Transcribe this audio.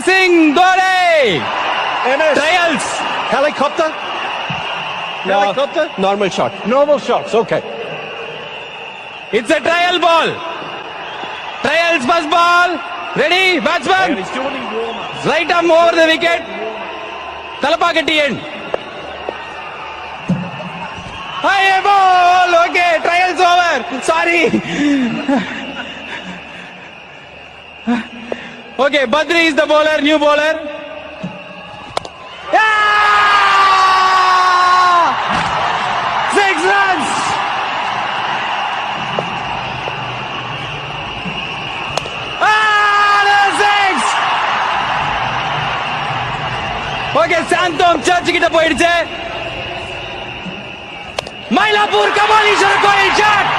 Singh Dhoni. Trials. Helicopter? No, Helicopter? normal shot. Normal shots, okay. It's a trial ball. Trials first ball. Ready, batsman. And he's doing his warm-up. Right arm over the wicket. Talapakatti end. High ball. Okay, trials over. Sorry. Okay, Badri is the bowler, new bowler. Yeah! 6 runs. Okay Santhome church கிட்ட போயிடுச்சு. மயிலாப்பூர் கபாலீஸ்வரர் கோயில் shot.